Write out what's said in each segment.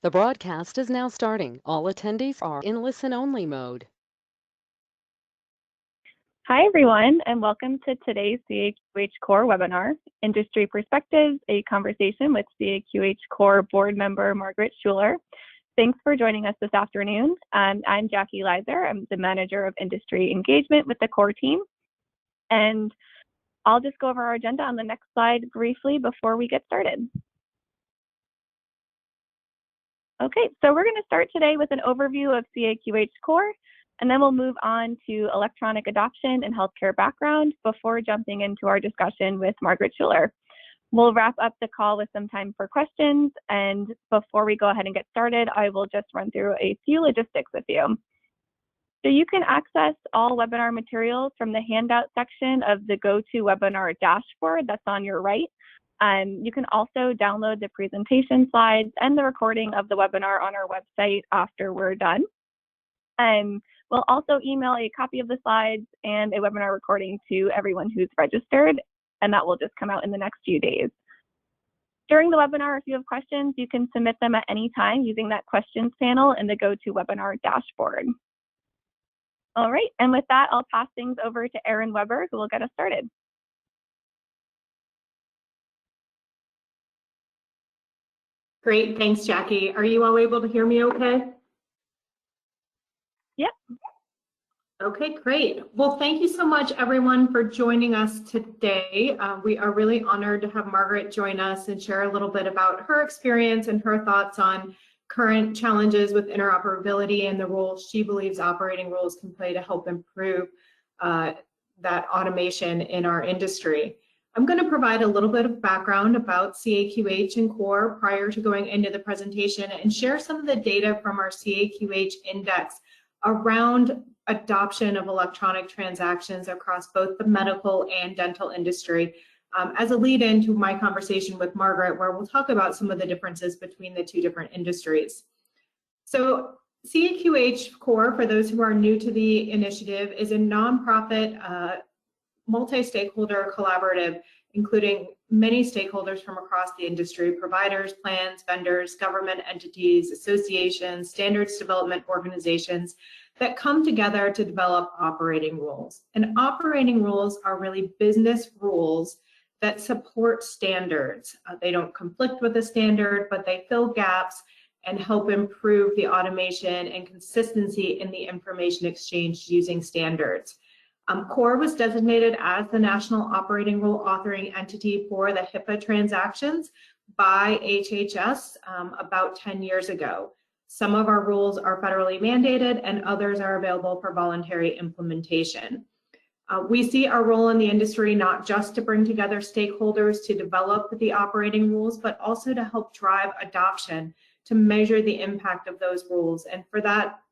The broadcast is now starting. All attendees are in listen-only mode. Hi, everyone, and welcome to today's CAQH CORE webinar, Industry Perspectives, a conversation with CAQH CORE Board Member Margaret Schuler. Thanks for joining us this afternoon. I'm Jackie Leiser. I'm the Manager of Industry Engagement with the CORE team. And I'll just go over our agenda on the next slide briefly before we get started. Okay, so we're going to start today with an overview of CAQH CORE, and then we'll move on to electronic adoption and healthcare background before jumping into our discussion with Margaret Schuler. We'll wrap up the call with some time for questions, and before we go ahead and get started, I will just run through a few logistics with you. So you can access all webinar materials from the handout section of the GoToWebinar dashboard that's on your right. You can also download the presentation slides and the recording of the webinar on our website after we're done. We'll also email a copy of the slides and a webinar recording to everyone who's registered, and that will just come out in the next few days. During the webinar, if you have questions, you can submit them at any time using that questions panel in the GoToWebinar dashboard. All right, and with that, I'll pass things over to Erin Weber, who will get us started. Great, thanks, Jackie. Are you all able to hear me okay? Yep. Okay, great. Well, thank you so much, everyone, for joining us today. We are really honored to have Margaret join us and share a little bit about her experience and her thoughts on current challenges with interoperability and the role she believes operating rules can play to help improve that automation in our industry. I'm going to provide a little bit of background about CAQH and CORE prior to going into the presentation and share some of the data from our CAQH index around adoption of electronic transactions across both the medical and dental industry as a lead into my conversation with Margaret, where we'll talk about some of the differences between the two different industries. So CAQH CORE, for those who are new to the initiative, is a nonprofit multi-stakeholder collaborative, including many stakeholders from across the industry: providers, plans, vendors, government entities, associations, standards development organizations that come together to develop operating rules. And operating rules are really business rules that support standards. They don't conflict with a standard, but they fill gaps and help improve the automation and consistency in the information exchange using standards. CORE was designated as the National Operating Rule Authoring Entity for the HIPAA transactions by HHS about 10 years ago. Some of our rules are federally mandated and others are available for voluntary implementation. We see our role in the industry not just to bring together stakeholders to develop the operating rules, but also to help drive adoption, to measure the impact of those rules. And for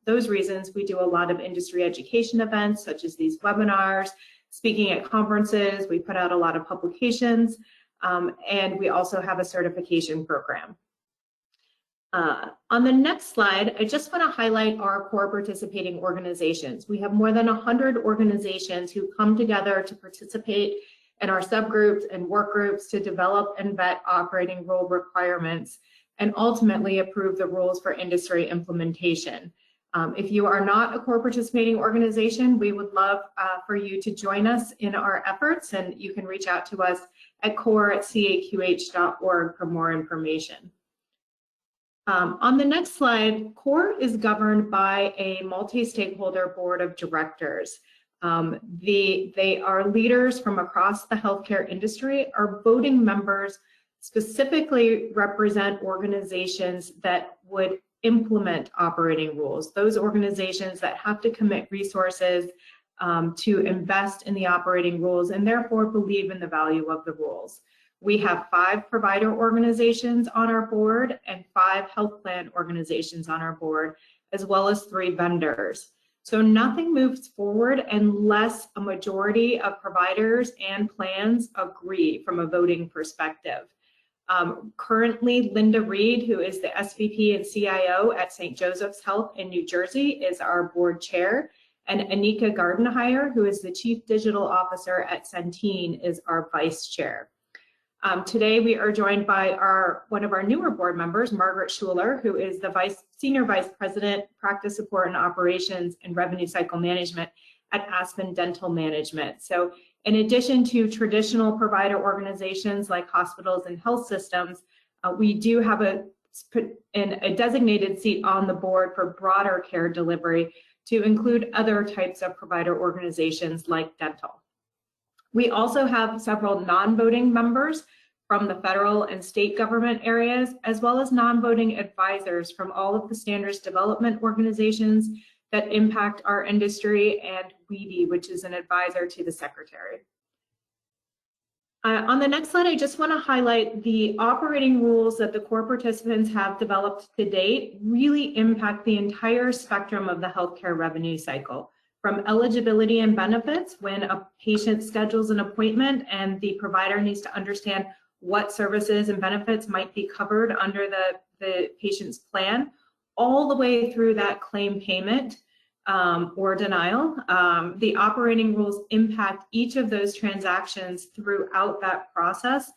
those reasons, we do a lot of industry education events, such as these webinars, speaking at conferences. We put out a lot of publications, and we also have a certification program. On the next slide, I just want to highlight our CORE participating organizations. We have more than 100 organizations who come together to participate in our subgroups and work groups to develop and vet operating rule requirements and ultimately approve the rules for industry implementation. If you are not a CORE participating organization, we would love for you to join us in our efforts, and you can reach out to us at core@caqh.org for more information. On the next slide, CORE is governed by a multi-stakeholder board of directors. They are leaders from across the healthcare industry. Our voting members specifically represent organizations that would implement operating rules, those organizations that have to commit resources to invest in the operating rules and therefore believe in the value of the rules. We have 5 provider organizations on our board and 5 health plan organizations on our board, as well as 3 vendors. So nothing moves forward unless a majority of providers and plans agree from a voting perspective. Currently, Linda Reed, who is the SVP and CIO at St. Joseph's Health in New Jersey, is our board chair, and Anika Gardenhire, who is the Chief Digital Officer at Centene, is our vice chair. Today we are joined by one of our newer board members, Margaret Schuler, who is the Senior Vice President, Practice Support and Operations and Revenue Cycle Management at Aspen Dental Management. So in addition to traditional provider organizations like hospitals and health systems, we do have a designated seat on the board for broader care delivery to include other types of provider organizations like dental. We also have several non-voting members from the federal and state government areas, as well as non-voting advisors from all of the standards development organizations that impact our industry, and WEDI, which is an advisor to the Secretary. On the next slide, I just want to highlight the operating rules that the core participants have developed to date really impact the entire spectrum of the healthcare revenue cycle, from eligibility and benefits when a patient schedules an appointment and the provider needs to understand what services and benefits might be covered under the patient's plan, all the way through that claim payment or denial. The operating rules impact each of those transactions throughout that process,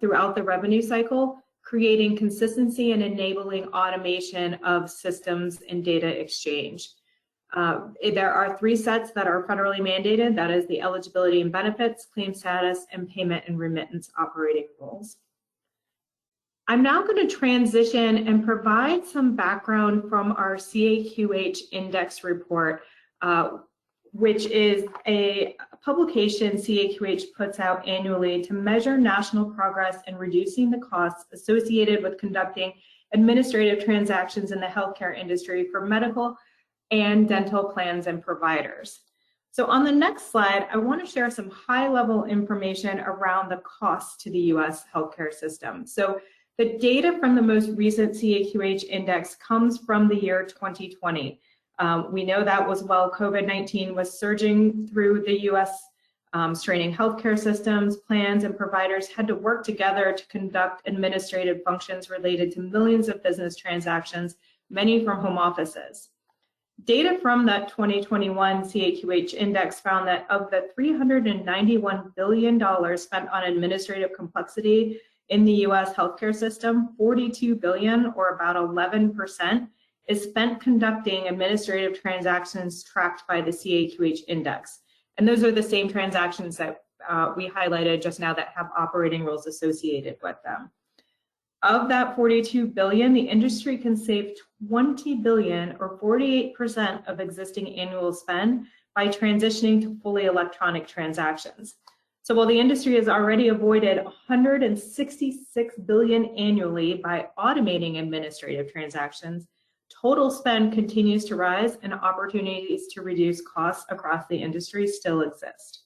throughout the revenue cycle, creating consistency and enabling automation of systems and data exchange. There are 3 sets that are federally mandated. That is the eligibility and benefits, claim status, and payment and remittance operating rules. I'm now going to transition and provide some background from our CAQH index report, which is a publication CAQH puts out annually to measure national progress in reducing the costs associated with conducting administrative transactions in the healthcare industry for medical and dental plans and providers. So on the next slide, I want to share some high-level information around the costs to the U.S. healthcare system. So the data from the most recent CAQH index comes from the year 2020. We know that was while COVID-19 was surging through the U.S., straining healthcare systems, plans, and providers had to work together to conduct administrative functions related to millions of business transactions, many from home offices. Data from that 2021 CAQH index found that of the $391 billion spent on administrative complexity in the U.S. healthcare system, $42 billion, or about 11%, is spent conducting administrative transactions tracked by the CAQH index. And those are the same transactions that we highlighted just now that have operating rules associated with them. Of that $42 billion, the industry can save $20 billion, or 48% of existing annual spend, by transitioning to fully electronic transactions. So while the industry has already avoided $166 billion annually by automating administrative transactions, total spend continues to rise and opportunities to reduce costs across the industry still exist.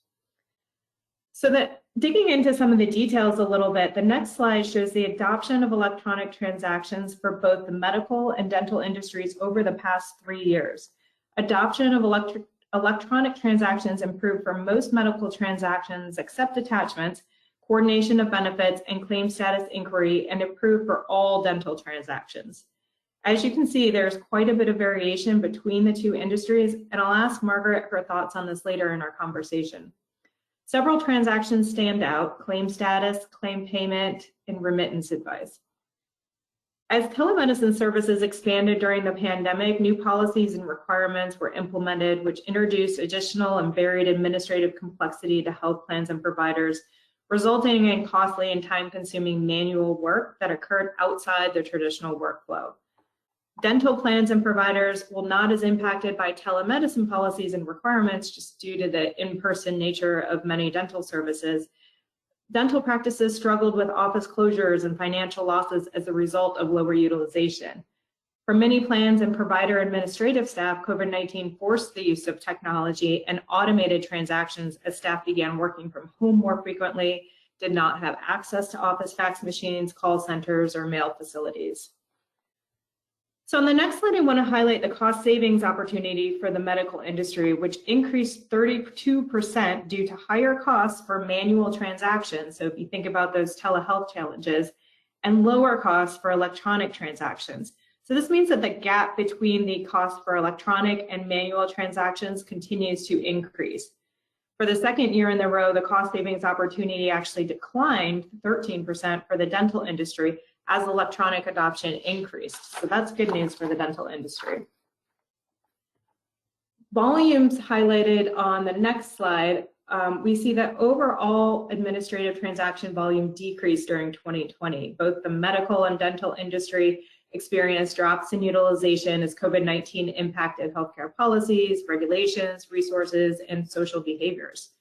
So that digging into some of the details a little bit, the next slide shows the adoption of electronic transactions for both the medical and dental industries over the past 3 years. Adoption of electronic transactions improved for most medical transactions except attachments, coordination of benefits, and claim status inquiry, and improved for all dental transactions. As you can see, there's quite a bit of variation between the 2 industries, and I'll ask Margaret her thoughts on this later in our conversation. Several transactions stand out: claim status, claim payment, and remittance advice. As telemedicine services expanded during the pandemic, new policies and requirements were implemented, which introduced additional and varied administrative complexity to health plans and providers, resulting in costly and time-consuming manual work that occurred outside the traditional workflow. Dental plans and providers were not as impacted by telemedicine policies and requirements just due to the in-person nature of many dental services. Dental practices struggled with office closures and financial losses as a result of lower utilization. For many plans and provider administrative staff, COVID-19 forced the use of technology and automated transactions as staff began working from home more frequently, did not have access to office fax machines, call centers, or mail facilities. So on the next slide, I want to highlight the cost savings opportunity for the medical industry, which increased 32% due to higher costs for manual transactions. So if you think about those telehealth challenges, and lower costs for electronic transactions. So this means that the gap between the cost for electronic and manual transactions continues to increase. For the second year in a row, the cost savings opportunity actually declined 13% for the dental industry as electronic adoption increased. So that's good news for the dental industry. Volumes highlighted on the next slide, we see that overall administrative transaction volume decreased during 2020. Both the medical and dental industry experienced drops in utilization as COVID-19 impacted healthcare policies, regulations, resources, and social behaviors.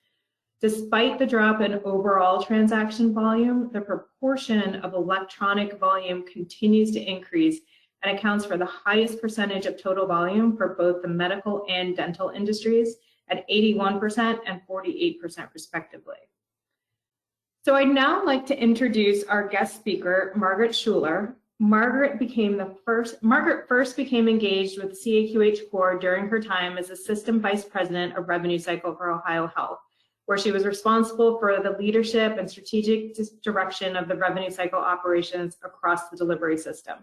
Despite the drop in overall transaction volume, the proportion of electronic volume continues to increase and accounts for the highest percentage of total volume for both the medical and dental industries at 81% and 48% respectively. So I'd now like to introduce our guest speaker, Margaret Schuler. Margaret first became engaged with CAQH CORE during her time as Assistant Vice President of Revenue Cycle for Ohio Health, where she was responsible for the leadership and strategic direction of the revenue cycle operations across the delivery system.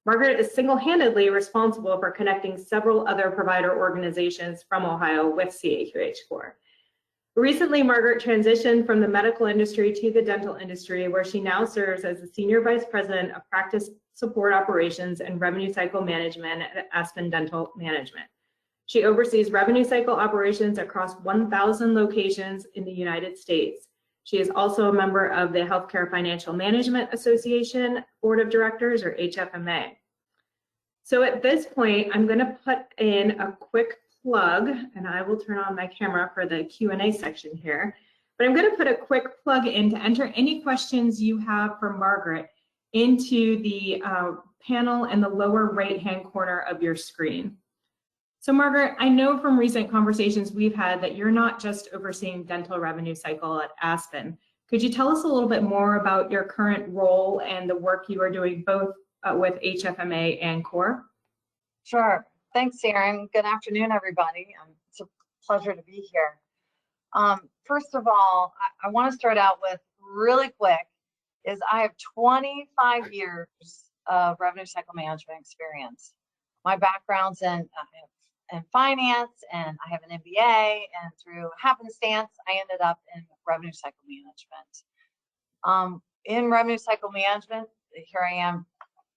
Margaret is single-handedly responsible for connecting several other provider organizations from Ohio with CAQH CORE. Recently, Margaret transitioned from the medical industry to the dental industry, where she now serves as the Senior Vice President of Practice Support Operations and Revenue Cycle Management at Aspen Dental Management. She oversees revenue cycle operations across 1,000 locations in the United States. She is also a member of the Healthcare Financial Management Association Board of Directors, or HFMA. So at this point, I'm going to put in a quick plug, and I will turn on my camera for the Q&A section here. But I'm going to put a quick plug in to enter any questions you have for Margaret into the panel in the lower right-hand corner of your screen. So Margaret, I know from recent conversations we've had that you're not just overseeing dental revenue cycle at Aspen. Could you tell us a little bit more about your current role and the work you are doing both with HFMA and CORE? Sure. Thanks, Erin. Good afternoon, everybody. It's a pleasure to be here. First of all, I want to start out with really quick is I have 25 years of revenue cycle management experience. My background's in finance, and I have an MBA, and through happenstance, I ended up in revenue cycle management. In revenue cycle management, here I am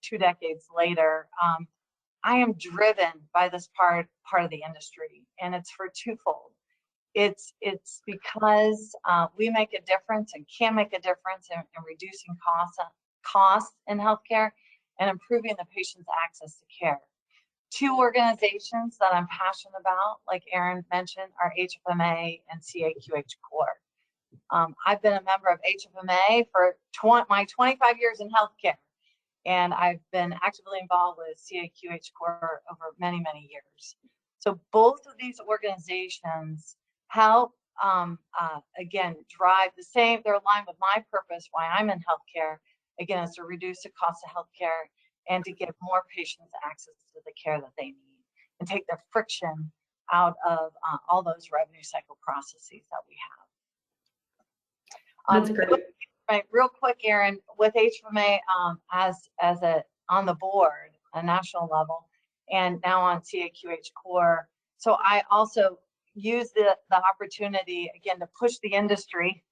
2 decades later. I am driven by this part of the industry, and it's for twofold. It's because we make a difference and can make a difference in reducing costs in healthcare and improving the patient's access to care. 2 organizations that I'm passionate about, like Erin mentioned, are HFMA and CAQH CORE. I've been a member of HFMA for my 25 years in healthcare, and I've been actively involved with CAQH CORE over many, many years. So both of these organizations help, again, drive the same, they're aligned with my purpose, why I'm in healthcare, again, is to reduce the cost of healthcare and to give more patients access to the care that they need and take the friction out of all those revenue cycle processes that we have. That's great. Right, real quick, Erin, with HFMA on the board, a national level, and now on CAQH CORE. So I also use the opportunity, again, to push the industry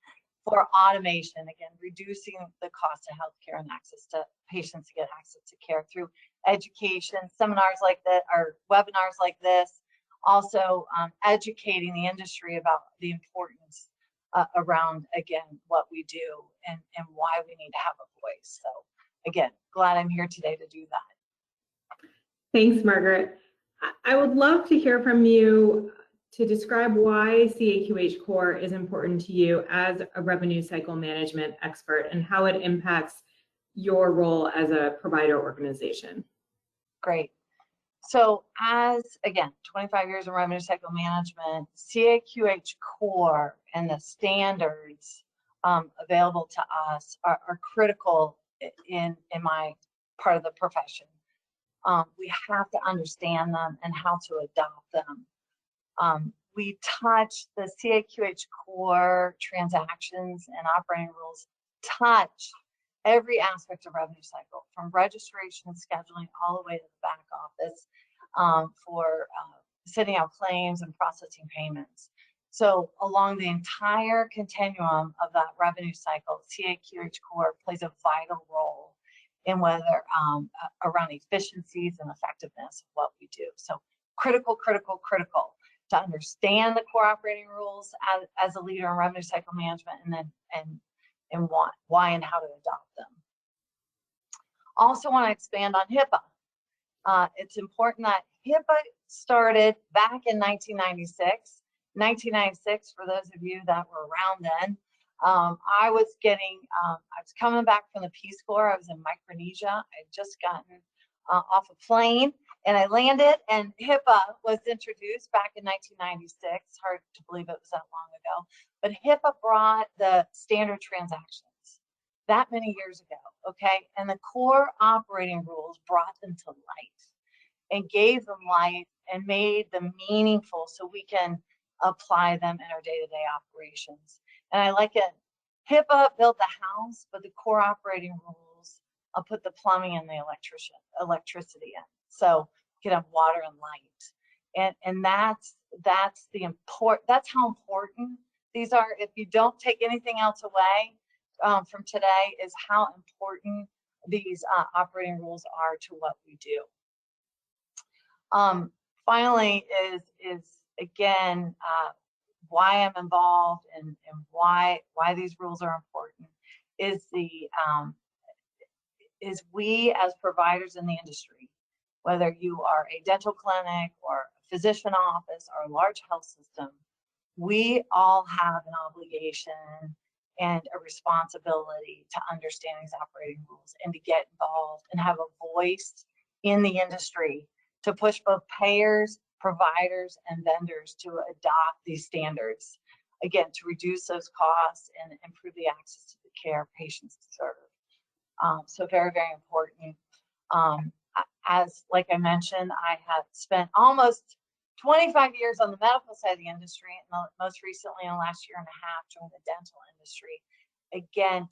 for automation, again, reducing the cost of healthcare and access to patients to get access to care through education, seminars like that, or webinars like this, also educating the industry about the importance around, again, what we do and why we need to have a voice. So again, glad I'm here today to do that. Thanks, Margaret. I would love to hear from you to describe why CAQH CORE is important to you as a revenue cycle management expert and how it impacts your role as a provider organization. Great. So again, 25 years of revenue cycle management, CAQH CORE and the standards available to us are critical in my part of the profession. We have to understand them and how to adopt them. We touch the CAQH CORE transactions and operating rules, touch every aspect of revenue cycle, from registration and scheduling all the way to the back office for sending out claims and processing payments. So along the entire continuum of that revenue cycle, CAQH CORE plays a vital role in whether around efficiencies and effectiveness of what we do. So critical, critical, critical to understand the core operating rules as a leader in revenue cycle management, and then and why and how to adopt them. Also want to expand on HIPAA. It's important that HIPAA started back in 1996. 1996, for those of you that were around then, I was coming back from the Peace Corps. I was in Micronesia. I had just gotten off a plane, and I landed, and HIPAA was introduced back in 1996. Hard to believe it was that long ago, but HIPAA brought the standard transactions that many years ago, okay? And the core operating rules brought them to light and gave them light and made them meaningful so we can apply them in our day-to-day operations. And I like it. HIPAA built the house, but the core operating rules put the plumbing and the electricity in, so you can have water and light. And that's how important these are. If you don't take anything else away from today, is how important these operating rules are to what we do. Finally, is again why I'm involved and why these rules are important is we as providers in the industry, whether you are a dental clinic or a physician office or a large health system, we all have an obligation and a responsibility to understand these operating rules and to get involved and have a voice in the industry to push both payers, providers, and vendors to adopt these standards, again, to reduce those costs and improve the access to the care patients deserve. So very, very important. As like I mentioned, I have spent almost 25 years on the medical side of the industry, and most recently in the last year and a half joined the dental industry. Again,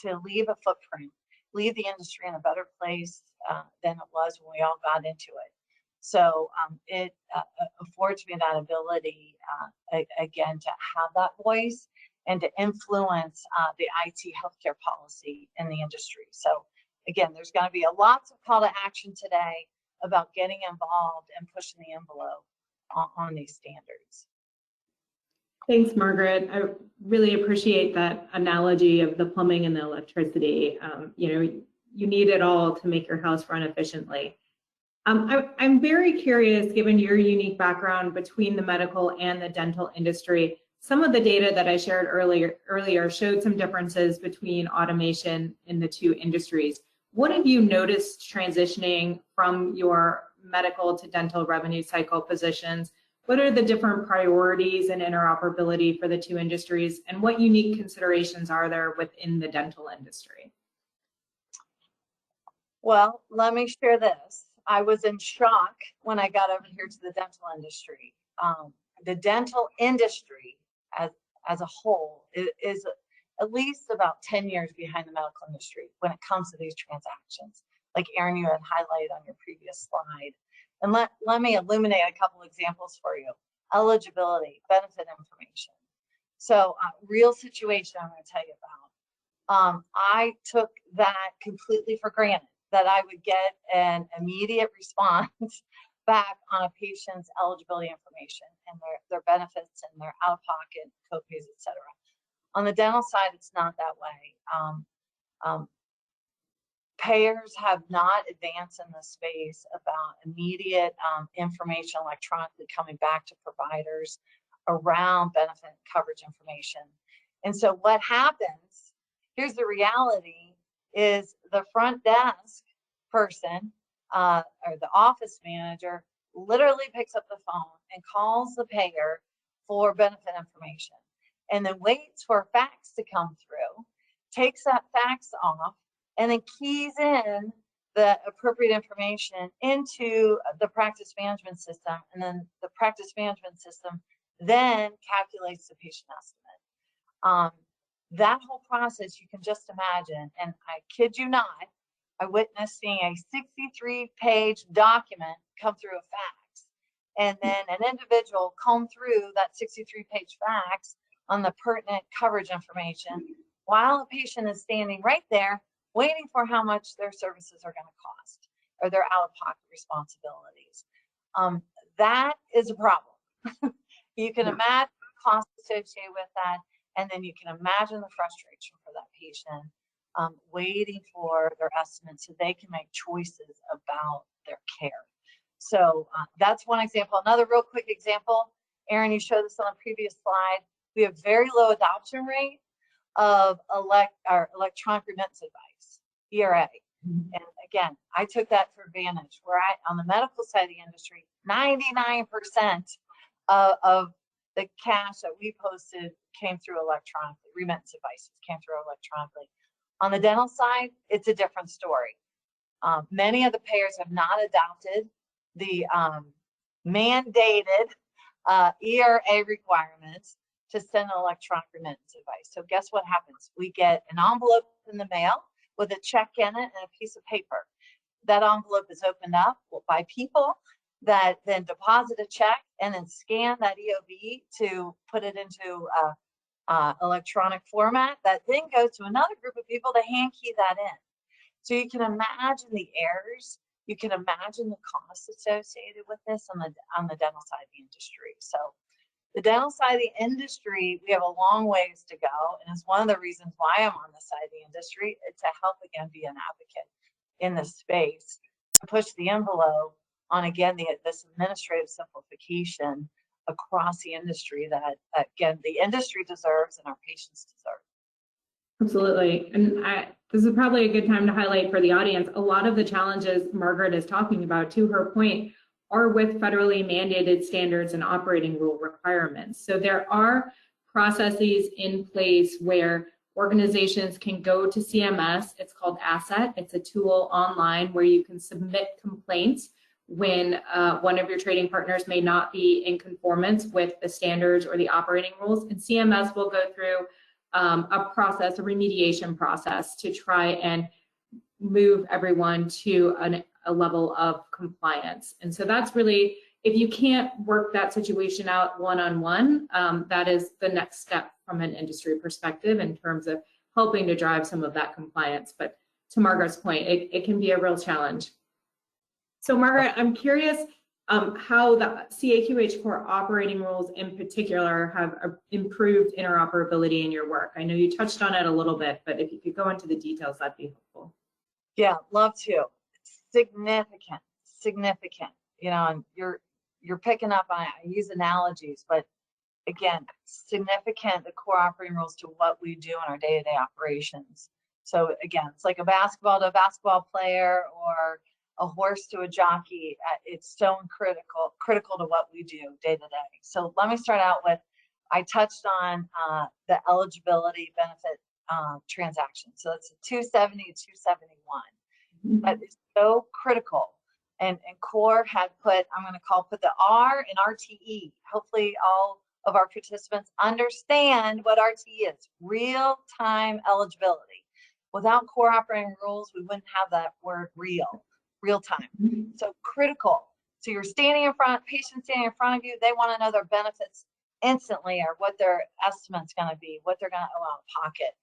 to leave a footprint, leave the industry in a better place than it was when we all got into it. So it affords me that ability, again, to have that voice and to influence the IT healthcare policy in the industry. So again, there's going to be lots of call to action today about getting involved and pushing the envelope on these standards. Thanks, Margaret. I really appreciate that analogy of the plumbing and the electricity. You need it all to make your house run efficiently. I'm very curious, given your unique background between the medical and the dental industry, some of the data that I shared earlier showed some differences between automation in the two industries. What have you noticed transitioning from your medical to dental revenue cycle positions? What are the different priorities and interoperability for the two industries, and what unique considerations are there within the dental industry? Well, let me share this. I was in shock when I got over here to the dental industry. The dental industry as a whole is at least about 10 years behind the medical industry when it comes to these transactions, like Erin, you had highlighted on your previous slide. And let me illuminate a couple examples for you. Eligibility, benefit information. So real situation I'm going to tell you about. I took that completely for granted, that I would get an immediate response back on a patient's eligibility information and their benefits and their out-of-pocket copays, etc. On the dental side, it's not that way. Payers have not advanced in this space about immediate information electronically coming back to providers around benefit coverage information. And so what happens, here's the reality, is the front desk person or the office manager literally picks up the phone and calls the payer for benefit information and then waits for a fax to come through, takes that fax off, and then keys in the appropriate information into the practice management system, and then the practice management system then calculates the patient estimate. That whole process, you can just imagine, and I kid you not, I witnessed seeing a 63-page document come through a fax. and then an individual comb through that 63-page fax on the pertinent coverage information while a patient is standing right there waiting for how much their services are going to cost or their out-of-pocket responsibilities. That is a problem. You can imagine the cost associated with that, and then you can imagine the frustration for that patient waiting for their estimates so they can make choices about their care. So that's one example. Another real quick example, Erin, you showed this on a previous slide. We have very low adoption rate of electronic remittance advice, ERA. And again, I took that for advantage where on the medical side of the industry, 99% of the cash that we posted came through electronically, remittance advices came through electronically. On the dental side, it's a different story. Many of the payers have not adopted the mandated ERA requirements to send an electronic remittance advice. So guess what happens? We get an envelope in the mail with a check in it and a piece of paper. That envelope is opened up by people that then deposit a check and then scan that EOB to put it into electronic format that then goes to another group of people to hand key that in. So you can imagine the errors, you can imagine the costs associated with this on the dental side of the industry. So the dental side of the industry, we have a long ways to go, and it's one of the reasons why I'm on this side of the industry, to help again be an advocate in this space, to push the envelope on again this administrative simplification across the industry that again the industry deserves and our patients deserve. Absolutely. And this is probably a good time to highlight for the audience, a lot of the challenges Margaret is talking about, to her point, are with federally mandated standards and operating rule requirements. So there are processes in place where organizations can go to CMS. It's called Asset. It's a tool online where you can submit complaints when one of your trading partners may not be in conformance with the standards or the operating rules. And CMS will go through a process, a remediation process, to try and move everyone to a level of compliance. And so that's really, if you can't work that situation out one-on-one, that is the next step from an industry perspective in terms of helping to drive some of that compliance. But to Margaret's point, it can be a real challenge. So Margaret, I'm curious how the CAQH CORE operating rules in particular have improved interoperability in your work. I know you touched on it a little bit, but if you could go into the details, that'd be helpful. Yeah, love to. Significant. You know, and you're picking up on, I use analogies, but again, significant, the core operating rules to what we do in our day-to-day operations. So again, it's like a basketball to a basketball player or a horse to a jockey. It's so critical to what we do day to day. So let me start out with, I touched on the eligibility benefit transaction. So it's a 270 to 271. That is so critical. And CORE had put, I'm going to put the R in RTE. Hopefully all of our participants understand what RTE is, real-time eligibility. Without CORE operating rules, we wouldn't have that word real time. So critical. So you're standing in front, patients standing in front of you, they want to know their benefits instantly or what their estimate's going to be, what they're going to owe out of pocket.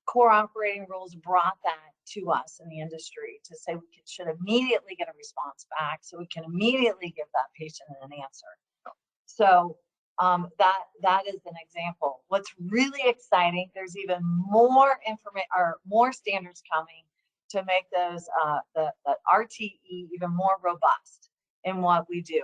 CORE operating rules brought that to us in the industry to say we should immediately get a response back so we can immediately give that patient an answer. So that is an example. What's really exciting, there's even more information or more standards coming to make those the RTE even more robust in what we do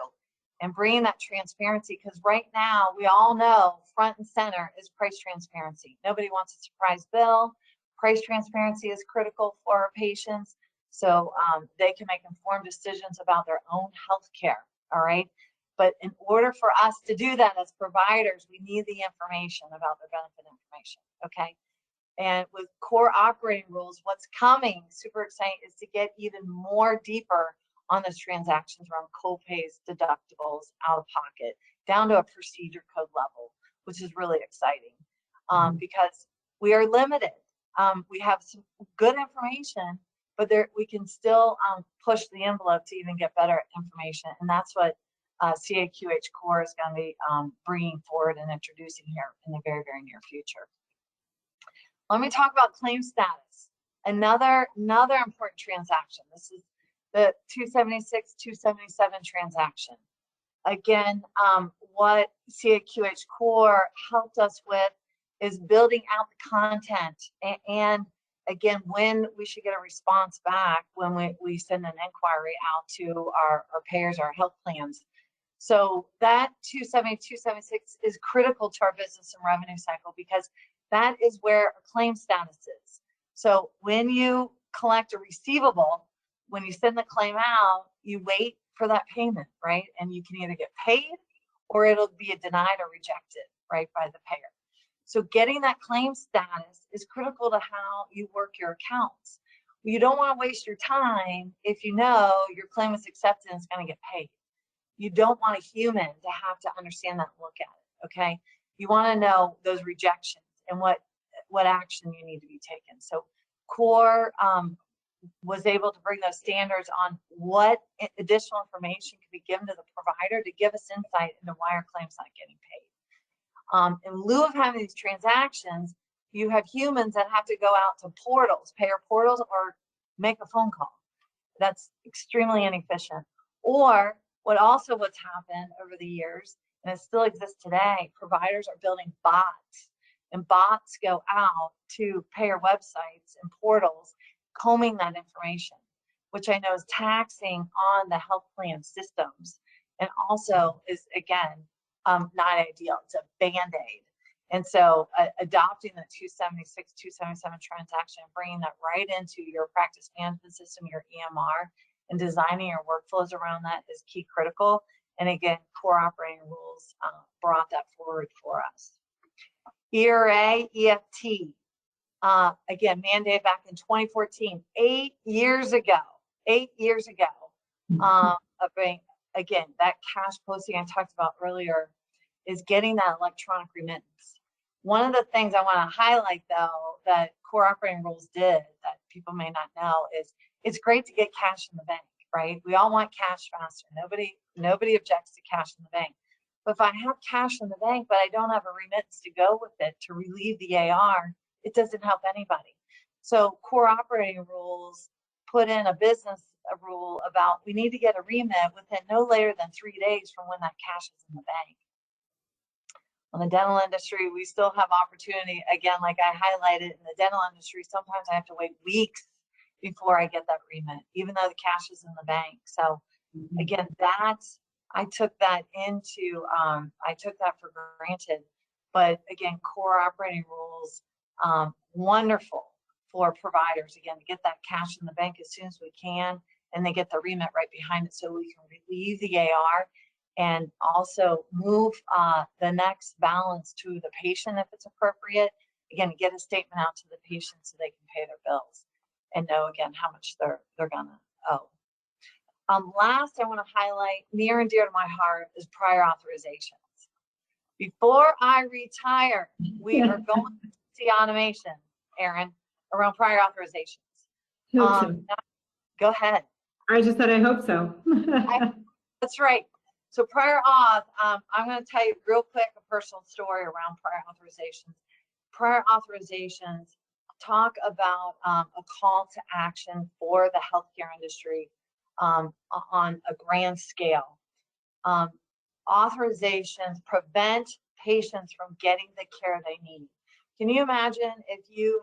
and bringing that transparency, because right now we all know front and center is price transparency. Nobody wants a surprise bill. Price transparency is critical for our patients so they can make informed decisions about their own health care, all right? But in order for us to do that as providers, we need the information about their benefit information, okay? And with CORE operating rules, what's coming, super exciting, is to get even more deeper on those transactions around co-pays, deductibles, out of pocket, down to a procedure code level, which is really exciting because we are limited. We have some good information, but we can still push the envelope to even get better information. And that's what CAQH CORE is going to be bringing forward and introducing here in the very, very near future. Let me talk about claim status. Another important transaction. This is the 276-277 transaction. Again, what CAQH CORE helped us with is building out the content and again, when we should get a response back when we send an inquiry out to our payers, our health plans. So that 270, 276 is critical to our business and revenue cycle because that is where a claim status is. So when you collect a receivable, when you send the claim out, you wait for that payment, right? And you can either get paid or it'll be denied or rejected, right, by the payer. So getting that claim status is critical to how you work your accounts. You don't want to waste your time if you know your claim is accepted and it's going to get paid. You don't want a human to have to understand that and look at it, okay? You want to know those rejections and what action you need to be taken. So CORE was able to bring those standards on what additional information could be given to the provider to give us insight into why our claim's not getting paid. In lieu of having these transactions, you have humans that have to go out to portals, payer portals, or make a phone call. That's extremely inefficient. Or what's happened over the years, and it still exists today, providers are building bots, and bots go out to payer websites and portals, combing that information, which I know is taxing on the health plan systems, and also is, again, not ideal. It's a Band-Aid. And so adopting the 276, 277 transaction and bringing that right into your practice management system, your EMR, and designing your workflows around that is key critical. And again, CORE operating rules brought that forward for us. ERA, EFT, again, mandated back in 2014, 8 years ago, again, that cash posting I talked about earlier is getting that electronic remittance. One of the things I want to highlight, though, that CORE operating rules did that people may not know is it's great to get cash in the bank, right? We all want cash faster. Nobody objects to cash in the bank. But if I have cash in the bank, but I don't have a remittance to go with it to relieve the AR, it doesn't help anybody. So CORE operating rules put in a business rule about we need to get a remit within no later than 3 days from when that cash is in the bank. On the dental industry, we still have opportunity. Again, like I highlighted, in the dental industry, sometimes I have to wait weeks before I get that remit, even though the cash is in the bank. So again, I took that for granted. But again, CORE operating rules, wonderful for providers, again, to get that cash in the bank as soon as we can, and they get the remit right behind it so we can relieve the AR and also move the next balance to the patient if it's appropriate. Again, get a statement out to the patient so they can pay their bills and know, again, how much they're gonna owe. Last, I want to highlight, near and dear to my heart, is prior authorizations. Before I retire, we are going to see automation, Erin, around prior authorizations. Hope so. Go ahead. I just said I hope so. That's right. So prior auth, I'm going to tell you real quick a personal story around prior authorizations. Prior authorizations talk about a call to action for the healthcare industry on a grand scale. Authorizations prevent patients from getting the care they need. Can you imagine if you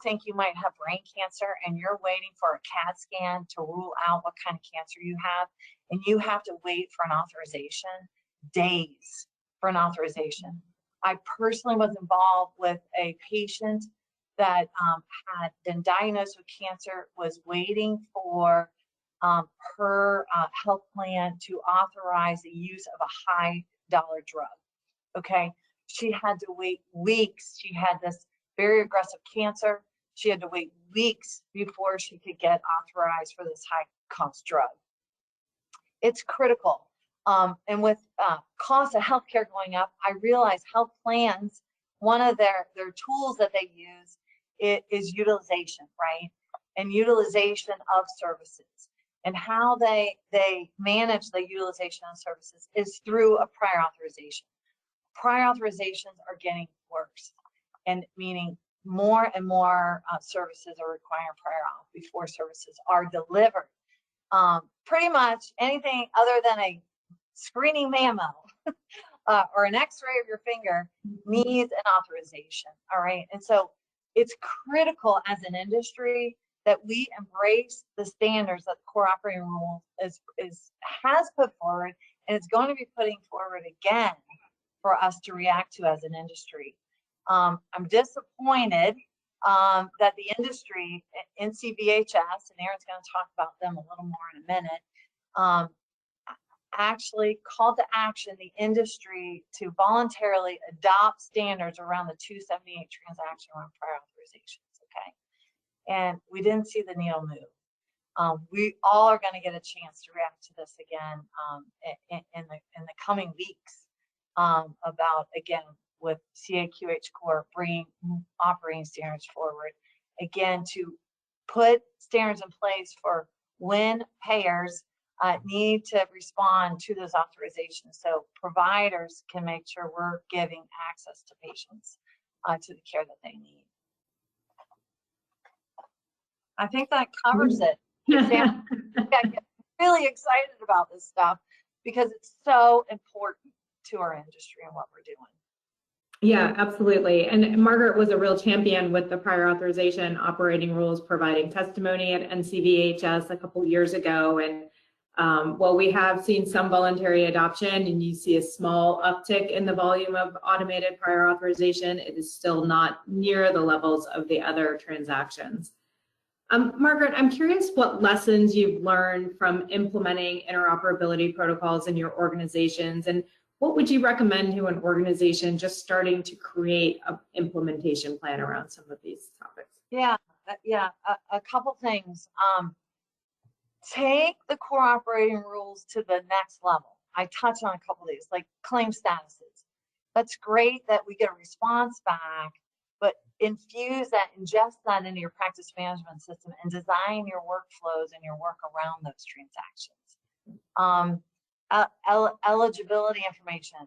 think you might have brain cancer and you're waiting for a CAT scan to rule out what kind of cancer you have, and you have to wait for an authorization, days for an authorization. I personally was involved with a patient that had been diagnosed with cancer, was waiting for her health plan to authorize the use of a high dollar drug, okay? She had to wait weeks. She had this very aggressive cancer. She had to wait weeks before she could get authorized for this high cost drug. It's critical. And with cost of healthcare going up, I realize health plans, one of their tools that they use is utilization, right? And utilization of services. And how they manage the utilization of services is through a prior authorization. Prior authorizations are getting worse, and meaning more and more services are requiring prior auth before services are delivered. Pretty much anything other than a screening mammo or an x-ray of your finger needs an authorization, all right? And so it's critical as an industry that we embrace the standards that the core operating rule has put forward, and it's going to be putting forward again for us to react to as an industry. I'm disappointed that the industry, NCVHS, and Aaron's going to talk about them a little more in a minute, actually called to action the industry to voluntarily adopt standards around the 278 transaction around prior authorizations, okay? And we didn't see the needle move. We all are going to get a chance to react to this again in the coming weeks about, again, with CAQH CORE bringing operating standards forward, again, to put standards in place for when payers need to respond to those authorizations, so providers can make sure we're giving access to patients to the care that they need. I think that covers it. I get really excited about this stuff because it's so important to our industry and what we're doing. Yeah, absolutely. And Margaret was a real champion with the prior authorization operating rules, providing testimony at NCVHS a couple years ago. And while we have seen some voluntary adoption and you see a small uptick in the volume of automated prior authorization, it is still not near the levels of the other transactions. Margaret, I'm curious what lessons you've learned from implementing interoperability protocols in your organizations, and what would you recommend to an organization just starting to create an implementation plan around some of these topics? Yeah, a couple things. Take the core operating rules to the next level. I touched on a couple of these, like claim statuses. That's great that we get a response back, but infuse that, ingest that into your practice management system and design your workflows and your work around those transactions. Eligibility information.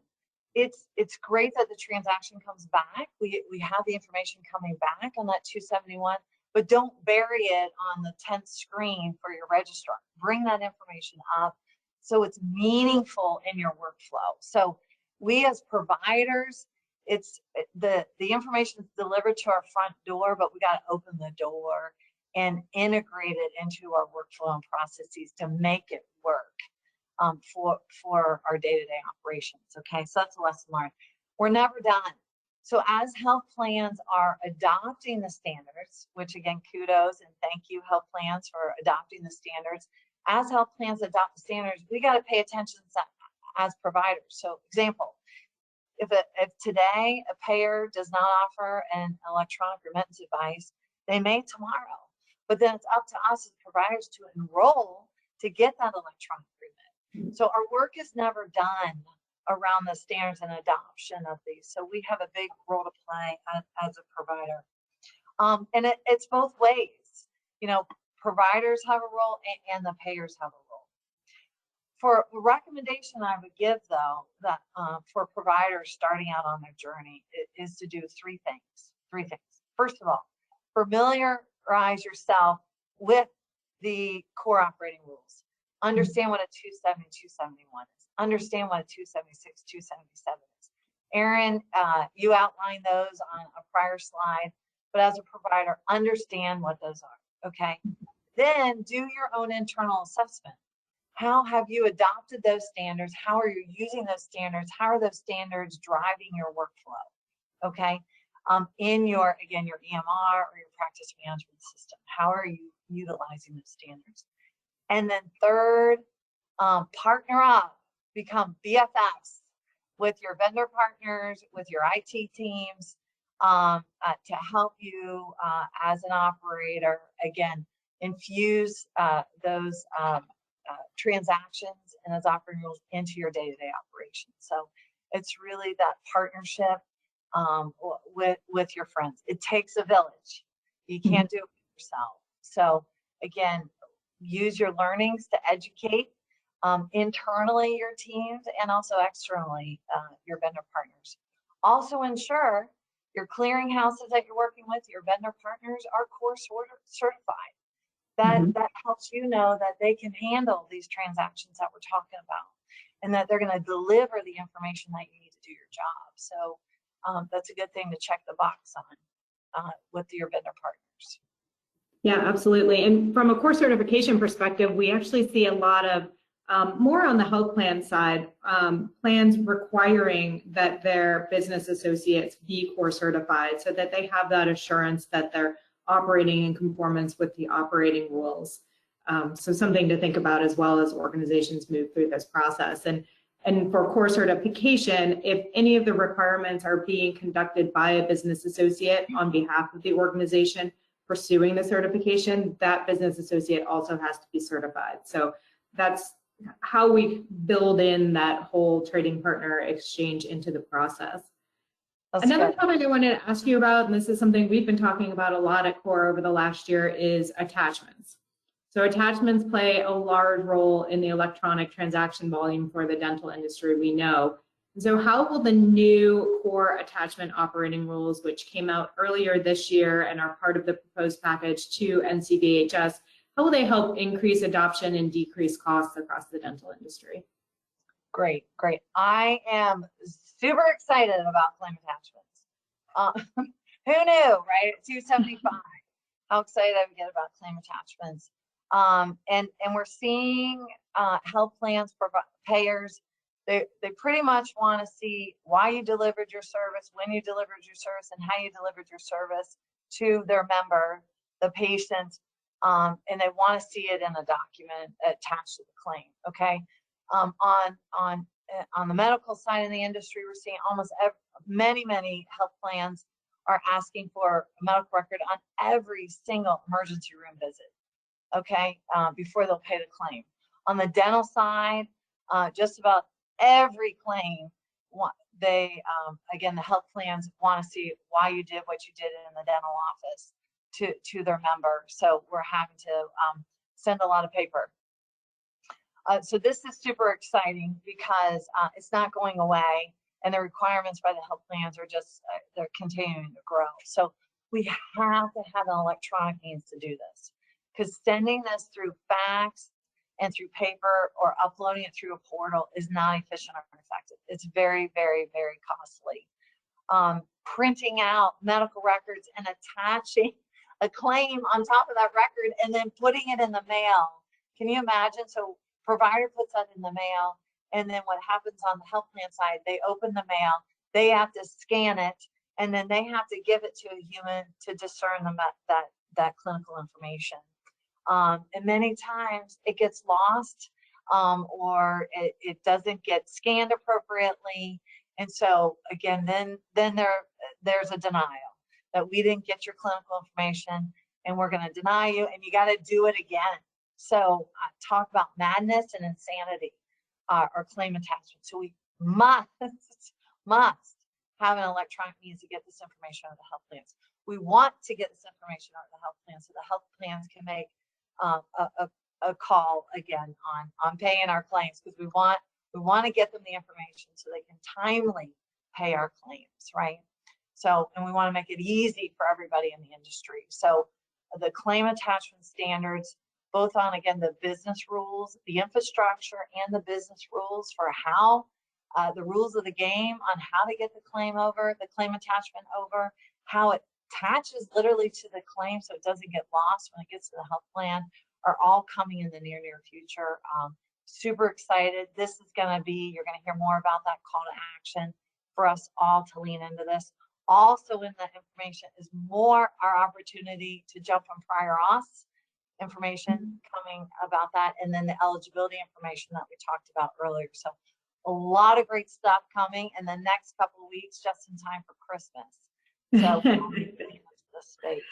It's great that the transaction comes back. We have the information coming back on that 271, but don't bury it on the 10th screen for your registrar. Bring that information up so it's meaningful in your workflow. So we as providers, it's the information is delivered to our front door, but we got to open the door and integrate it into our workflow and processes to make it work for our day-to-day operations. Okay, so that's a lesson learned. We're never done. So as health plans are adopting the standards, which again, kudos and thank you health plans for adopting the standards. As health plans adopt the standards, we got to pay attention to as providers. So example, if today a payer does not offer an electronic remittance advice, they may tomorrow, but then it's up to us as providers to enroll to get that electronic remit. So our work is never done around the standards and adoption of these. So we have a big role to play as a provider. And it's both ways. You know, providers have a role and the payers have a role. For a recommendation I would give though, that for providers starting out on their journey is to do three things. First of all, familiarize yourself with the core operating rules. Understand what a 270, 271 is. Understand what a 276, 277 is. Aaron, you outlined those on a prior slide, but as a provider, understand what those are, okay? Then do your own internal assessment. How have you adopted those standards? How are you using those standards? How are those standards driving your workflow, okay? In your, again, your EMR or your practice management system, how are you utilizing those standards? And then third, partner up, become BFFs with your vendor partners, with your IT teams to help you as an operator, again, infuse those transactions and those operating rules into your day-to-day operations. So it's really that partnership with your friends. It takes a village. You can't do it yourself. So again, use your learnings to educate internally your teams and also externally your vendor partners. Also ensure your clearinghouses that you're working with, your vendor partners are CORE certified. That helps you know that they can handle these transactions that we're talking about and that they're going to deliver the information that you need to do your job. So that's a good thing to check the box on with your vendor partners. Yeah, absolutely. And from a CORE certification perspective, we actually see a lot of more on the health plan side, plans requiring that their business associates be CORE certified so that they have that assurance that they're operating in conformance with the operating rules. So something to think about as well as organizations move through this process. And for CORE certification, if any of the requirements are being conducted by a business associate on behalf of the organization pursuing the certification, that business associate also has to be certified. So that's how we build in that whole trading partner exchange into the process. Another topic I wanted to ask you about, and this is something we've been talking about a lot at CORE over the last year, is attachments. So attachments play a large role in the electronic transaction volume for the dental industry, we know. So how will the new CORE attachment operating rules, which came out earlier this year and are part of the proposed package to NCBHS, how will they help increase adoption and decrease costs across the dental industry? Great, great. I am super excited about claim attachments. Who knew, right? 275. How excited I would get about claim attachments. And we're seeing health plans, payers, they pretty much want to see why you delivered your service, when you delivered your service, and how you delivered your service to their member, the patient, and they want to see it in a document attached to the claim. Okay. On the medical side of the industry, we're seeing almost many health plans are asking for a medical record on every single emergency room visit, okay, before they'll pay the claim. On the dental side, just about every claim, again, the health plans want to see why you did what you did in the dental office to their member. So we're having to send a lot of paper. So this is super exciting because it's not going away, and the requirements by the health plans are just, they're continuing to grow. So we have to have an electronic means to do this, because sending this through fax and through paper or uploading it through a portal is not efficient or effective. It's very costly. Printing out medical records and attaching a claim on top of that record and then putting it in the mail. Can you imagine? So provider puts that in the mail, and then what happens on the health plan side, they open the mail, they have to scan it, and then they have to give it to a human to discern that clinical information. And many times it gets lost, or it doesn't get scanned appropriately. And so again, then there's a denial that we didn't get your clinical information and we're going to deny you, and you got to do it again. So talk about madness and insanity, or claim attachment. So we must have an electronic means to get this information out of the health plans. We want to get this information out of the health plans so the health plans can make a call again on paying our claims, because we want to get them the information so they can timely pay our claims, right? So, and we want to make it easy for everybody in the industry. So the claim attachment standards, both on, again, the business rules, the infrastructure, and the business rules for how, the rules of the game on how to get the claim over, the claim attachment over, how it attaches literally to the claim so it doesn't get lost when it gets to the health plan, are all coming in the near future. Super excited. This is going to be, you're going to hear more about that call to action for us all to lean into this. Also in the information is more our opportunity to jump on prior auths information coming about that, and then the eligibility information that we talked about earlier. So a lot of great stuff coming in the next couple of weeks, just in time for Christmas. So the space.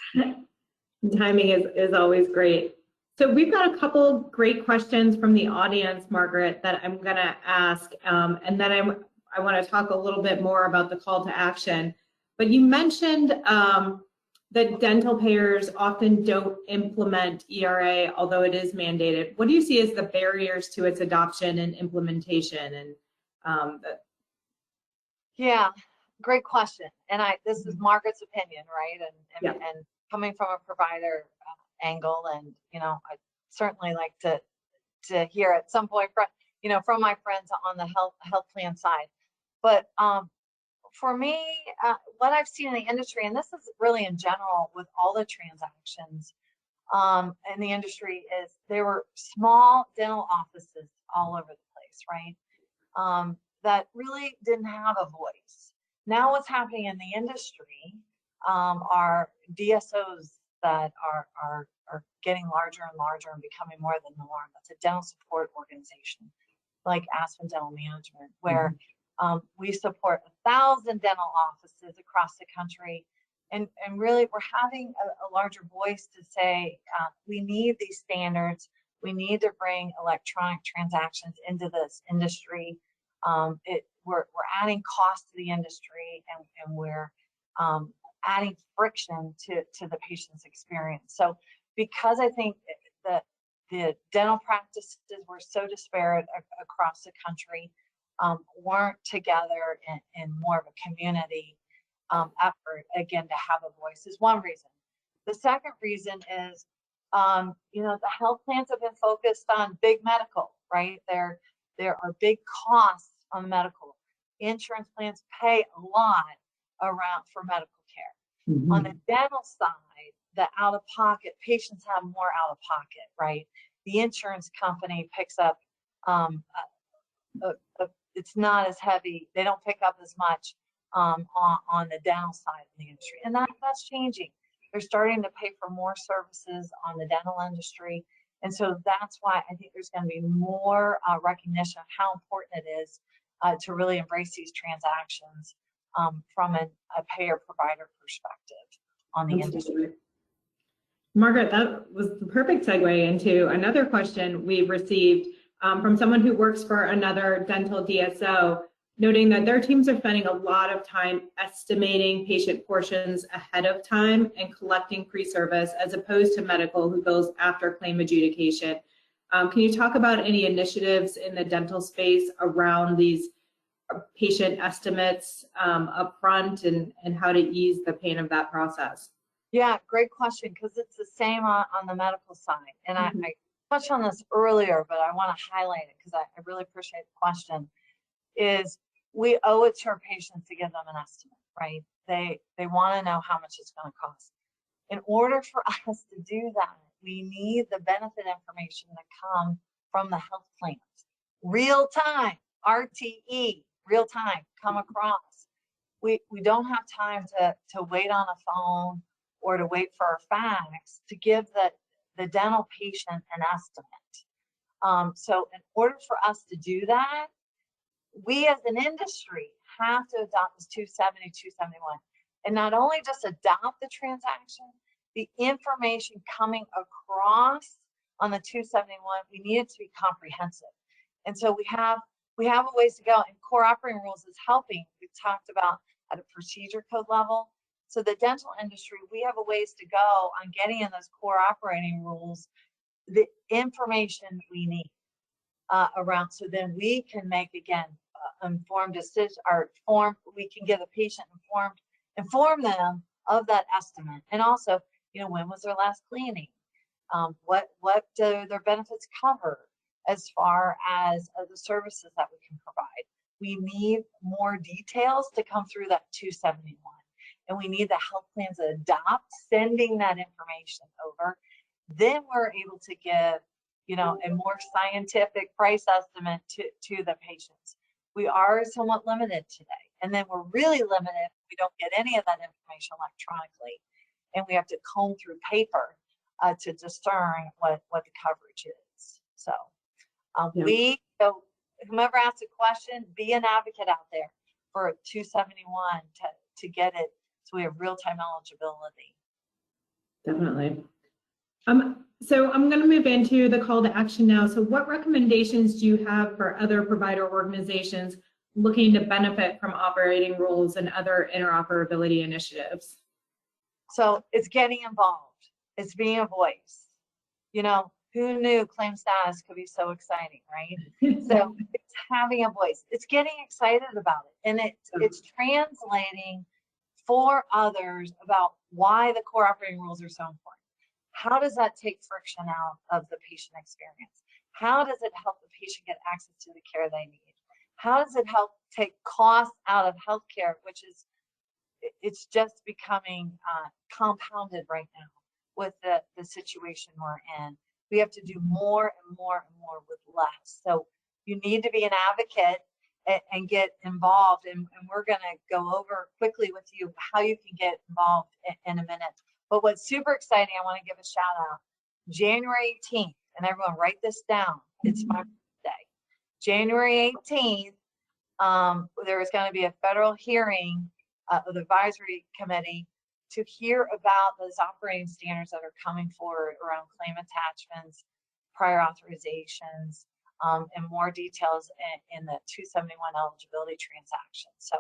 Timing is always great. So we've got a couple great questions from the audience, Margaret, that I'm going to ask, and then I want to talk a little bit more about the call to action. But you mentioned that dental payers often don't implement ERA, although it is mandated. What do you see as the barriers to its adoption and implementation? And Yeah, great question. And this is Margaret's opinion, right? And coming from a provider angle, and I certainly like to hear at some point from my friends on the health plan side. But for me, what I've seen in the industry, and this is really in general with all the transactions in the industry, is there were small dental offices all over the place, right? That really didn't have a voice. Now what's happening in the industry are DSOs that are getting larger and larger and becoming more the norm. That's a dental support organization like Aspen Dental Management, where we support 1,000 dental offices across the country. And really, we're having a larger voice to say, we need these standards. We need to bring electronic transactions into this industry. We're adding cost to the industry, and we're adding friction to the patient's experience. So because I think that the dental practices were so disparate across the country, weren't together in more of a community effort, again, to have a voice is one reason. The second reason is, the health plans have been focused on big medical, right? There are big costs on medical. Insurance plans pay a lot around for medical care. Mm-hmm. On the dental side, the out-of-pocket, patients have more out-of-pocket, right? The insurance company picks up, it's not as heavy. They don't pick up as much on the dental side of the industry. And that's changing. They're starting to pay for more services on the dental industry. And so that's why I think there's going to be more recognition of how important it is to really embrace these transactions from a payer-provider perspective on the industry. Margaret, that was the perfect segue into another question we received from someone who works for another dental DSO, noting that their teams are spending a lot of time estimating patient portions ahead of time and collecting pre-service, as opposed to medical, who goes after claim adjudication. Can you talk about any initiatives in the dental space around these patient estimates up front and how to ease the pain of that process? Yeah, great question, because it's the same on the medical side. And I touched on this earlier, but I want to highlight it because I really appreciate the question, is we owe it to our patients to give them an estimate, right? They want to know how much it's going to cost. In order for us to do that, we need the benefit information to come from the health plans. Real time, RTE, real time, come across. We don't have time to wait on a phone or to wait for our fax to give the dental patient an estimate. So in order for us to do that, we as an industry have to adopt this 270, 271. And not only just adopt the transaction, the information coming across on the 271, we need it to be comprehensive. And so we have a ways to go, and core operating rules is helping. We've talked about at a procedure code level. So the dental industry, we have a ways to go on getting in those core operating rules the information we need around, so then we can make, again, informed decisions, we can give the patient inform them of that estimate. And also, when was their last cleaning? What do their benefits cover as far as the services that we can provide? We need more details to come through that 271. And we need the health plans to adopt sending that information over. Then we're able to give, a more scientific price estimate to the patients. We are somewhat limited today. And then we're really limited if we don't get any of that information electronically. And we have to comb through paper to discern what the coverage is. So whomever asks a question, be an advocate out there for 271 to get it so we have real-time eligibility. Definitely. So I'm going to move into the call to action now. So what recommendations do you have for other provider organizations looking to benefit from operating rules and other interoperability initiatives? So it's getting involved. It's being a voice. You know, who knew claim status could be so exciting, right? So it's having a voice. It's getting excited about it. And it's translating for others about why the core operating rules are so important. How does that take friction out of the patient experience? How does it help the patient get access to the care they need? How does it help take costs out of healthcare, which is, it's just becoming compounded right now with the situation we're in. We have to do more and more and more with less. So you need to be an advocate and get involved. And we're going to go over quickly with you how you can get involved in a minute. But what's super exciting, I want to give a shout out. January 18th, and everyone write this down. It's my birthday. January 18th, there is going to be a federal hearing of the advisory committee to hear about those operating standards that are coming forward around claim attachments, prior authorizations, and more details in the 271 eligibility transaction. So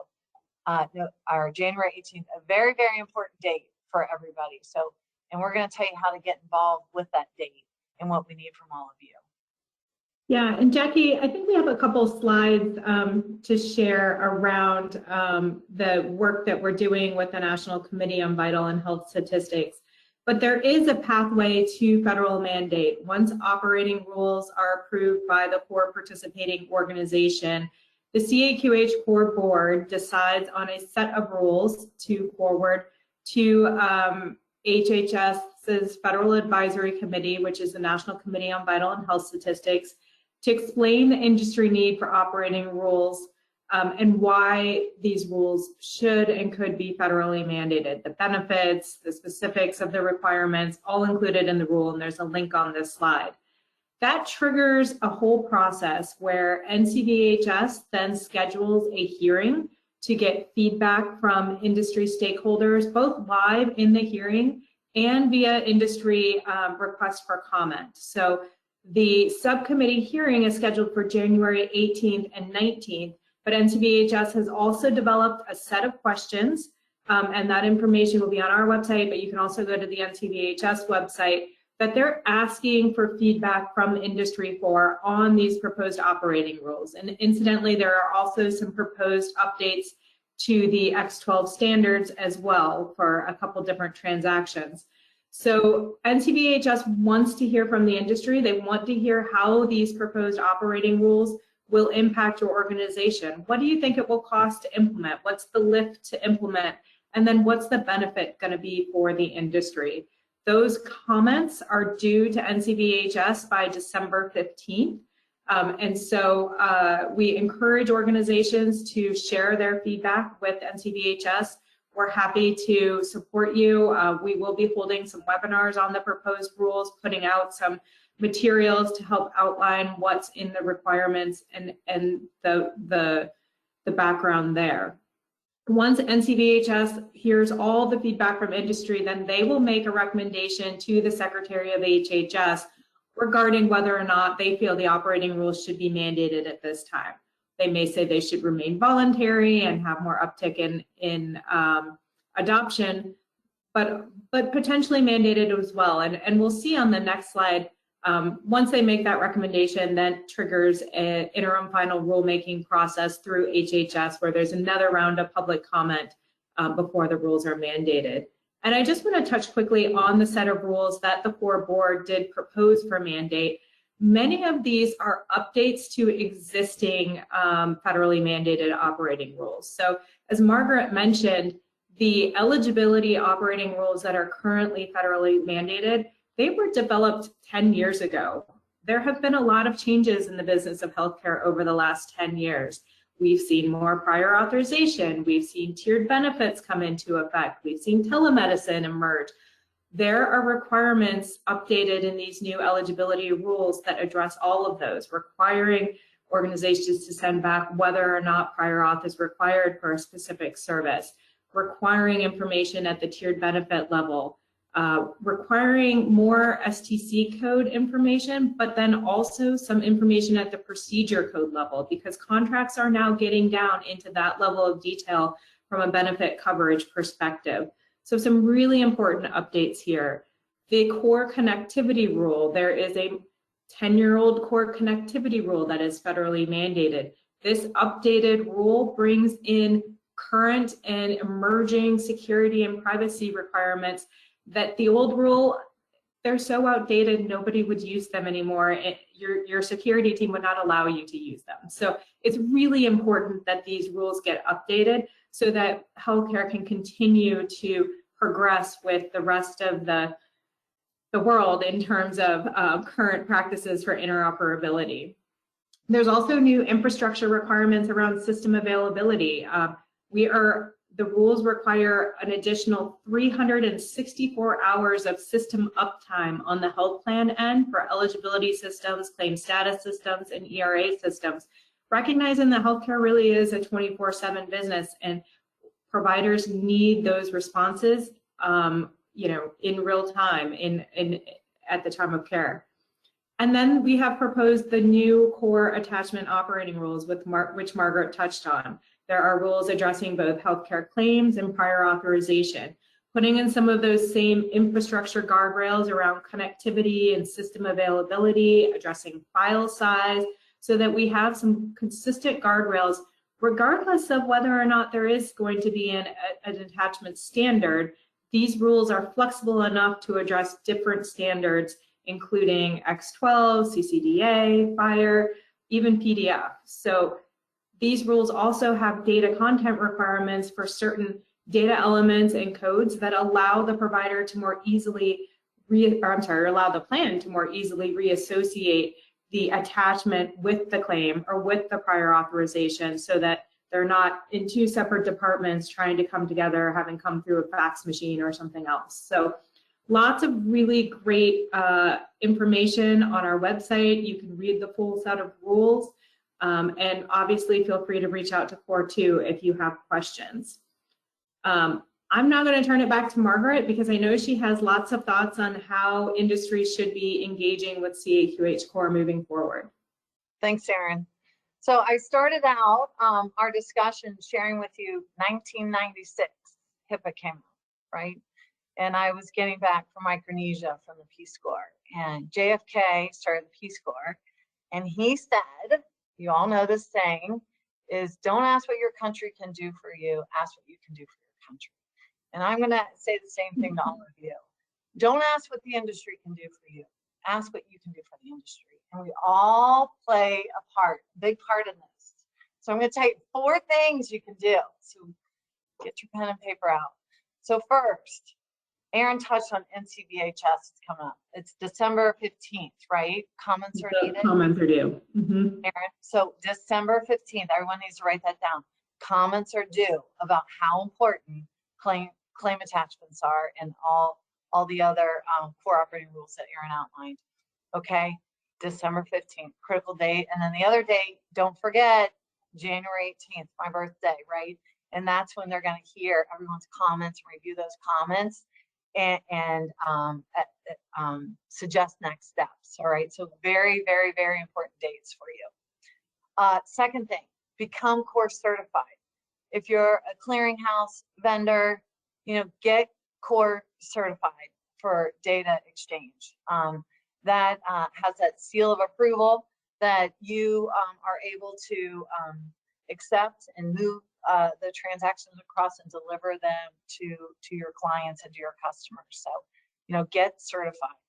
our January 18th, a very, very important date for everybody. So, and we're going to tell you how to get involved with that date and what we need from all of you. Yeah, and Jackie, I think we have a couple slides to share around the work that we're doing with the National Committee on Vital and Health Statistics. But there is a pathway to federal mandate. Once operating rules are approved by the core participating organization, the CAQH Core Board decides on a set of rules to forward to HHS's Federal Advisory Committee, which is the National Committee on Vital and Health Statistics, to explain the industry need for operating rules and why these rules should and could be federally mandated. The benefits, the specifics of the requirements, all included in the rule, and there's a link on this slide. That triggers a whole process where NCVHS then schedules a hearing to get feedback from industry stakeholders, both live in the hearing and via industry request for comment. So the subcommittee hearing is scheduled for January 18th and 19th, but NCVHS has also developed a set of questions, and that information will be on our website, but you can also go to the NCVHS website, that they're asking for feedback from industry for on these proposed operating rules. And incidentally, there are also some proposed updates to the X12 standards as well for a couple different transactions. So NCVHS wants to hear from the industry. They want to hear how these proposed operating rules will impact your organization. What do you think it will cost to implement? What's the lift to implement? And then what's the benefit going to be for the industry? Those comments are due to NCVHS by December 15th. And so we encourage organizations to share their feedback with NCVHS. We're happy to support you. We will be holding some webinars on the proposed rules, putting out some materials to help outline what's in the requirements and the background there. Once NCVHS hears all the feedback from industry, then they will make a recommendation to the Secretary of HHS regarding whether or not they feel the operating rules should be mandated at this time. They may say they should remain voluntary and have more uptick in adoption, but potentially mandated as well. And we'll see on the next slide, once they make that recommendation, then triggers an interim final rulemaking process through HHS, where there's another round of public comment before the rules are mandated. And I just want to touch quickly on the set of rules that the core board did propose for mandate. Many of these are updates to existing federally mandated operating rules. So as Margaret mentioned, the eligibility operating rules that are currently federally mandated, they were developed 10 years ago. There have been a lot of changes in the business of healthcare over the last 10 years. We've seen more prior authorization. We've seen tiered benefits come into effect. We've seen telemedicine emerge. There are requirements updated in these new eligibility rules that address all of those, requiring organizations to send back whether or not prior auth is required for a specific service, requiring information at the tiered benefit level, requiring more STC code information, but then also some information at the procedure code level, because contracts are now getting down into that level of detail from a benefit coverage perspective. So some really important updates here. The core connectivity rule, there is a 10-year-old core connectivity rule that is federally mandated. This updated rule brings in current and emerging security and privacy requirements that the old rule, they're so outdated, nobody would use them anymore. Your security team would not allow you to use them. So it's really important that these rules get updated so that healthcare can continue to progress with the rest of the world in terms of current practices for interoperability. There's also new infrastructure requirements around system availability. The rules require an additional 364 hours of system uptime on the health plan end for eligibility systems, claim status systems, and ERA systems. Recognizing that healthcare really is a 24/7 business and providers need those responses in real time at the time of care. And then we have proposed the new core attachment operating rules which Margaret touched on. There are rules addressing both healthcare claims and prior authorization, putting in some of those same infrastructure guardrails around connectivity and system availability, addressing file size, so that we have some consistent guardrails, regardless of whether or not there is going to be an attachment standard. These rules are flexible enough to address different standards, including X12, CCDA, FHIR, even PDF. So these rules also have data content requirements for certain data elements and codes that allow the provider to more easily, allow the plan to more easily reassociate the attachment with the claim or with the prior authorization so that they're not in two separate departments trying to come together, having come through a fax machine or something else. So lots of really great information on our website. You can read the full set of rules. And obviously feel free to reach out to CORE too if you have questions. I'm now going to turn it back to Margaret because I know she has lots of thoughts on how industry should be engaging with CAQH CORE moving forward. Thanks, Erin. So I started out our discussion sharing with you 1996, HIPAA came out, right? And I was getting back from Micronesia from the Peace Corps. And JFK started the Peace Corps. And he said, you all know this saying, is don't ask what your country can do for you, ask what you can do for your country. And I'm going to say the same thing to all of you. Don't ask what the industry can do for you, ask what you can do for the industry. And we all play a part, a big part in this. So I'm going to tell you 4 things you can do. So get your pen and paper out. So first, Erin touched on NCBHS. It's coming up. It's December 15th, right? Comments are needed. Comments are due. Erin, so December 15th, everyone needs to write that down. Comments are due about how important claim attachments are and all the other core operating rules that Erin outlined. Okay, December 15th, critical date. And then the other date, don't forget, January 18th, my birthday, right? And that's when they're going to hear everyone's comments, review those comments, and suggest next steps. All right, so very, very, very important dates for you. Second thing, become CORE certified. If you're a clearinghouse vendor, get CORE certified for data exchange. That has that seal of approval that you are able to accept and move the transactions across and deliver them to your clients and to your customers. So, get certified.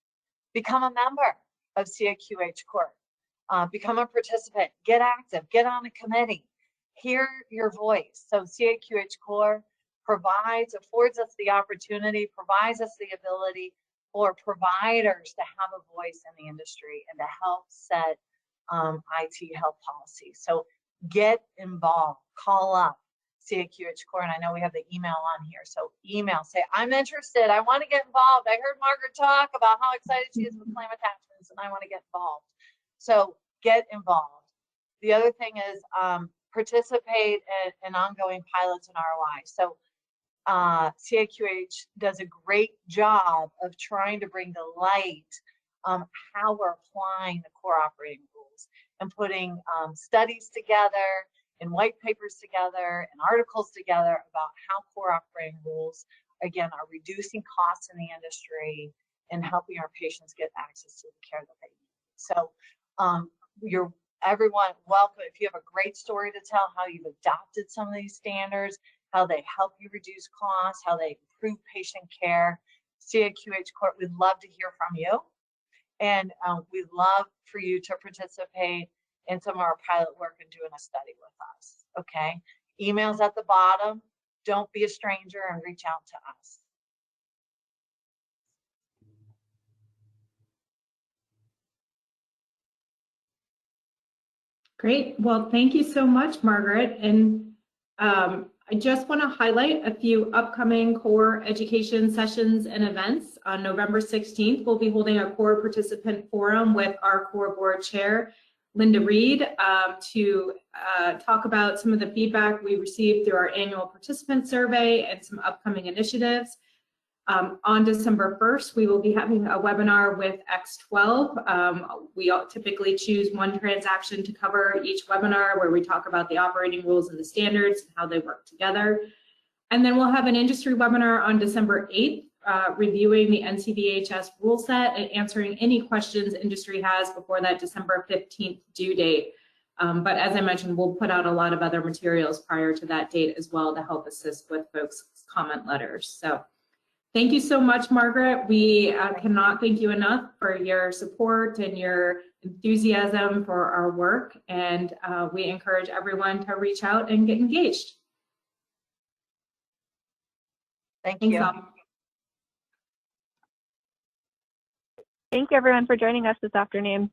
Become a member of CAQH CORE. Become a participant. Get active. Get on a committee. Hear your voice. So CAQH CORE affords us the opportunity, provides us the ability for providers to have a voice in the industry and to help set IT health policy. So get involved. Call up CAQH CORE, and I know we have the email on here. So email, say, I'm interested. I want to get involved. I heard Margaret talk about how excited she is with claim attachments, and I want to get involved. So get involved. The other thing is participate in ongoing pilots and ROI. So CAQH does a great job of trying to bring to light how we're applying the core operating rules and putting studies together and white papers together and articles together about how core operating rules again, are reducing costs in the industry and helping our patients get access to the care that they need. So you're everyone welcome. If you have a great story to tell, how you've adopted some of these standards, how they help you reduce costs, how they improve patient care, CAQH CORE, we'd love to hear from you. And we'd love for you to participate in some of our pilot work and doing a study with us, okay? Email's at the bottom. Don't be a stranger and reach out to us. Great. Well, thank you so much, Margaret. And I just want to highlight a few upcoming CORE education sessions and events. On November 16th, we'll be holding a CORE participant forum with our CORE board chair, Linda Reed, to talk about some of the feedback we received through our annual participant survey and some upcoming initiatives. On December 1st, we will be having a webinar with X12. We typically choose one transaction to cover each webinar, where we talk about the operating rules and the standards and how they work together. And then we'll have an industry webinar on December 8th, reviewing the NCBHS rule set and answering any questions industry has before that December 15th due date. But as I mentioned, we'll put out a lot of other materials prior to that date as well to help assist with folks' comment letters. So thank you so much, Margaret. We cannot thank you enough for your support and your enthusiasm for our work. And we encourage everyone to reach out and get engaged. Thank Thanks you. all. Thank you, everyone, for joining us this afternoon.